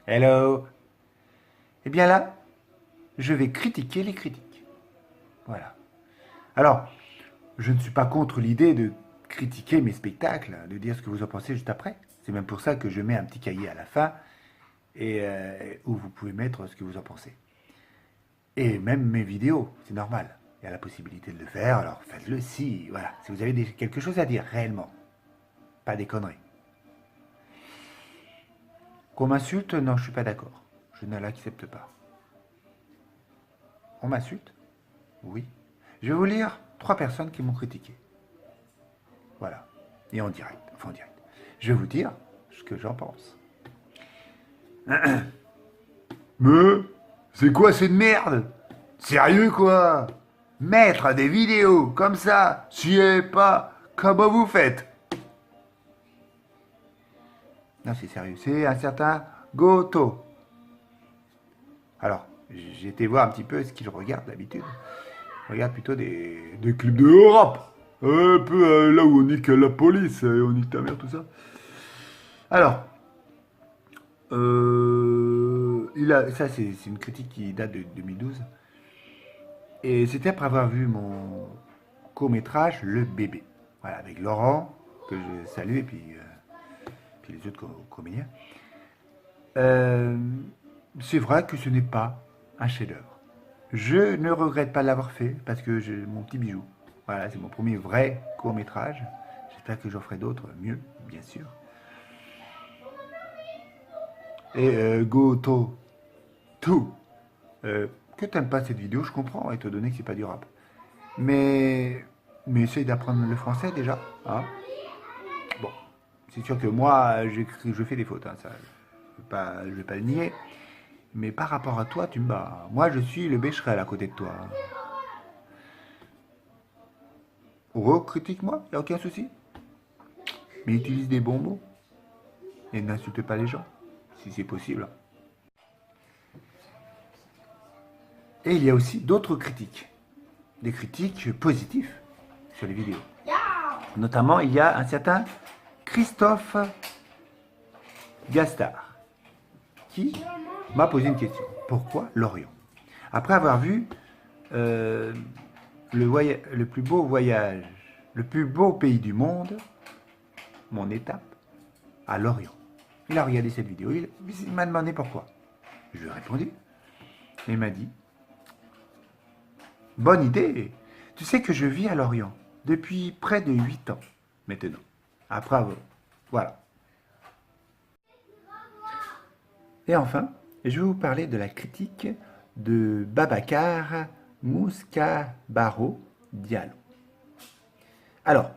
Hello. Eh bien là, je vais critiquer les critiques. Voilà. Alors, je ne suis pas contre l'idée de critiquer mes spectacles, de dire ce que vous en pensez juste après. C'est même pour ça que je mets un petit cahier à la fin où vous pouvez mettre ce que vous en pensez. Et même mes vidéos, c'est normal. Il y a la possibilité de le faire, alors faites-le si, voilà, si vous avez quelque chose à dire réellement, pas des conneries. Qu'on m'insulte, non, je suis pas d'accord. Je ne l'accepte pas. On m'insulte? Oui. Je vais vous lire 3 personnes qui m'ont critiqué. Voilà. Et en direct. Enfin en direct. Je vais vous dire ce que j'en pense. Mais c'est quoi cette merde? Sérieux quoi? Mettre des vidéos comme ça, si pas, comment vous faites? Non, c'est sérieux. C'est un certain Goto. Alors, j'ai été voir un petit peu ce qu'il regarde d'habitude. Je regarde plutôt des clips d'Europe. Un peu là où on nique la police, on nique ta mère, tout ça. Alors, ça c'est une critique qui date de 2012. Et c'était après avoir vu mon court-métrage Le Bébé. Voilà, avec Laurent, que je salue, et puis les autres comédiens. Euh, c'est vrai que ce n'est pas un chef-d'œuvre. Je ne regrette pas de l'avoir fait parce que j'ai mon petit bijou. Voilà, c'est mon premier vrai court-métrage. J'espère que j'en ferai d'autres mieux, bien sûr. Et go to tout. Que t'aimes pas cette vidéo, je comprends, étant donné que c'est pas du rap. Mais essaye d'apprendre le français déjà. Hein. Bon, c'est sûr que moi, je fais des fautes, hein, ça, je vais pas le nier. Mais par rapport à toi, tu me bats. Moi, je suis le Becherel à côté de toi. Critique-moi, y a aucun souci. Mais utilise des bons mots et n'insulte pas les gens, si c'est possible. Et il y a aussi d'autres critiques. Des critiques positives sur les vidéos. Notamment, il y a un certain Christophe Gastard qui m'a posé une question. Pourquoi l'Orient? Après avoir vu le plus beau voyage, le plus beau pays du monde, mon étape, à l'Orient. Il a regardé cette vidéo, il m'a demandé pourquoi. Je lui ai répondu. Il m'a dit, bonne idée, tu sais que je vis à l'Orient depuis près de 8 ans maintenant. Après, voilà. Et enfin, je vais vous parler de la critique de Babacar Mouskabaro Diallo. Alors,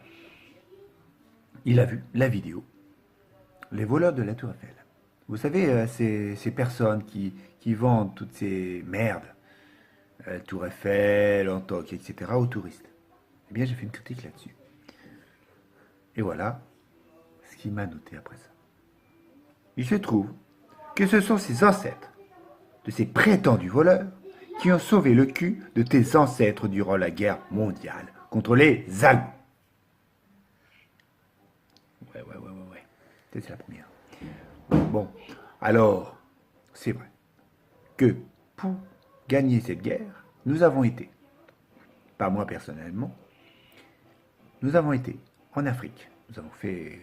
il a vu la vidéo Les voleurs de la Tour Eiffel. Vous savez, ces personnes qui vendent toutes ces merdes, Tour Eiffel, Antoc, etc., aux touristes. Eh bien, j'ai fait une critique là-dessus. Et voilà ce qu'il m'a noté après ça. Il se trouve que ce sont ces ancêtres de ces prétendus voleurs qui ont sauvé le cul de tes ancêtres durant la guerre mondiale contre les Allemands. Ouais. C'est la première. Bon, alors, c'est vrai que pour gagner cette guerre, nous avons été, pas moi personnellement, nous avons été en Afrique. Nous avons fait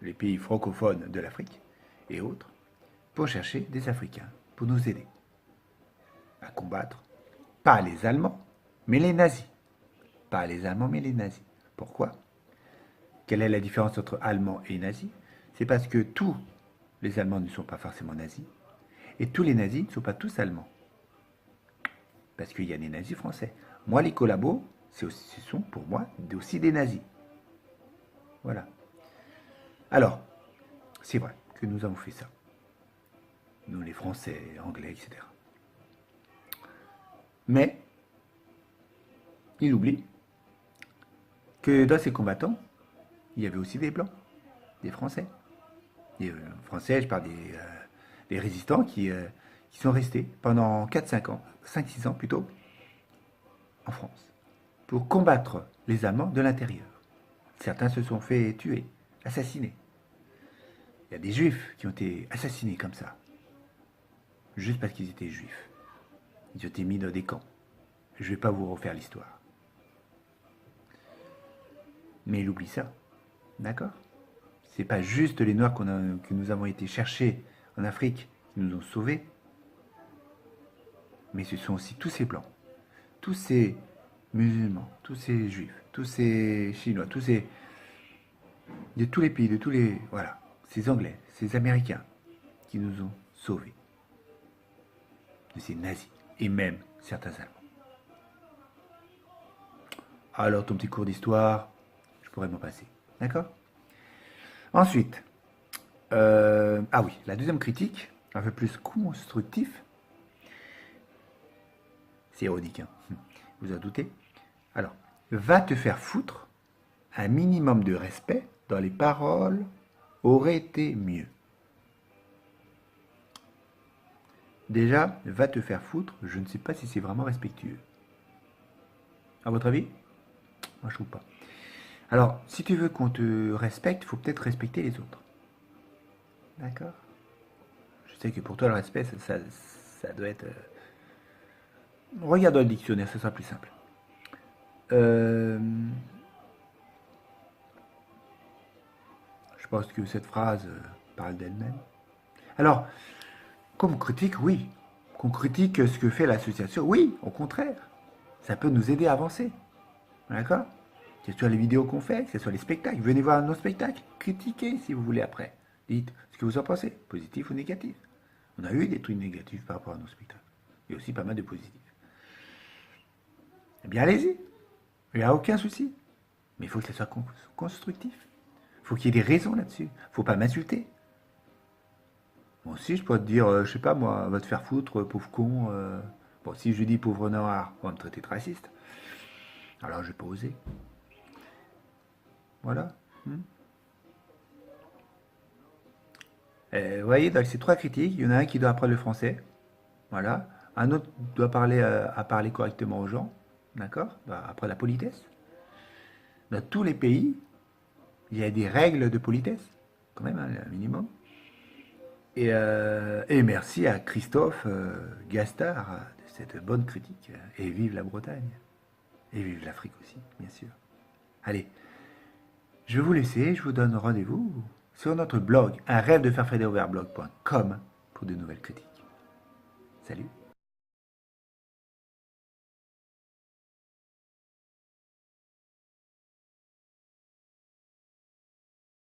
les pays francophones de l'Afrique et autres pour chercher des Africains, pour nous aider à combattre, pas les Allemands, mais les nazis. Pas les Allemands, mais les nazis. Pourquoi? Quelle est la différence entre Allemands et nazis? C'est parce que tous les Allemands ne sont pas forcément nazis, et tous les nazis ne sont pas tous Allemands. Parce qu'il y a des nazis français. Moi, les collabos, ce sont pour moi aussi des nazis. Voilà. Alors, c'est vrai que nous avons fait ça. Nous, les Français, Anglais, etc. Mais, il oublie que dans ces combattants, il y avait aussi des Blancs, des Français. Des Français, je parle des résistants qui sont restés pendant 4-5 ans, 5-6 ans plutôt, en France, pour combattre les Allemands de l'intérieur. Certains se sont fait tuer, assassinés. Il y a des Juifs qui ont été assassinés comme ça. juste parce qu'ils étaient juifs. Ils ont été mis dans des camps. Je ne vais pas vous refaire l'histoire. Mais il oublie ça. D'accord? C'est pas juste les Noirs que nous avons été chercher en Afrique qui nous ont sauvés, mais ce sont aussi tous ces Blancs, tous ces musulmans, tous ces Juifs, tous ces Chinois, de tous les pays, voilà, ces Anglais, ces Américains qui nous ont sauvés de ces nazis et même certains Allemands. Alors ton petit cours d'histoire, je pourrais m'en passer, d'accord? Ensuite, ah oui, la deuxième critique, un peu plus constructif, c'est ironique, hein, vous en doutez. Alors, va te faire foutre, un minimum de respect dans les paroles aurait été mieux. Déjà, va te faire foutre, je ne sais pas si c'est vraiment respectueux. À votre avis? Moi, je trouve pas. Alors, si tu veux qu'on te respecte, il faut peut-être respecter les autres. D'accord? Je sais que pour toi, le respect, ça doit être... Regarde dans le dictionnaire, ce sera plus simple. Je pense que cette phrase parle d'elle-même. Alors, comme critique, oui. Qu'on critique ce que fait l'association, oui, au contraire. Ça peut nous aider à avancer. D'accord? Que ce soit les vidéos qu'on fait, que ce soit les spectacles. Venez voir nos spectacles. Critiquez si vous voulez après. Dites ce que vous en pensez, positif ou négatif. On a eu des trucs négatifs par rapport à nos spectacles. Il y a aussi pas mal de positifs. Eh bien, allez-y. Il n'y a aucun souci. Mais il faut que ça soit constructif. Il faut qu'il y ait des raisons là-dessus. Il ne faut pas m'insulter. Moi aussi, je pourrais te dire, je sais pas moi, va te faire foutre, pauvre con. Bon, si je dis pauvre noir, on va me traiter de raciste. Alors, je vais pas oser. Voilà. Vous voyez, dans ces trois critiques, il y en a un qui doit apprendre le français. Voilà. Un autre doit parler à parler correctement aux gens. D'accord? Après la politesse. Dans tous les pays, il y a des règles de politesse. Quand même, hein, un minimum. Et merci à Christophe Gastard de cette bonne critique. Et vive la Bretagne. Et vive l'Afrique aussi, bien sûr. Allez, je vais vous laisser. Je vous donne rendez-vous sur notre blog, un rêve de faire blog.com pour de nouvelles critiques. Salut!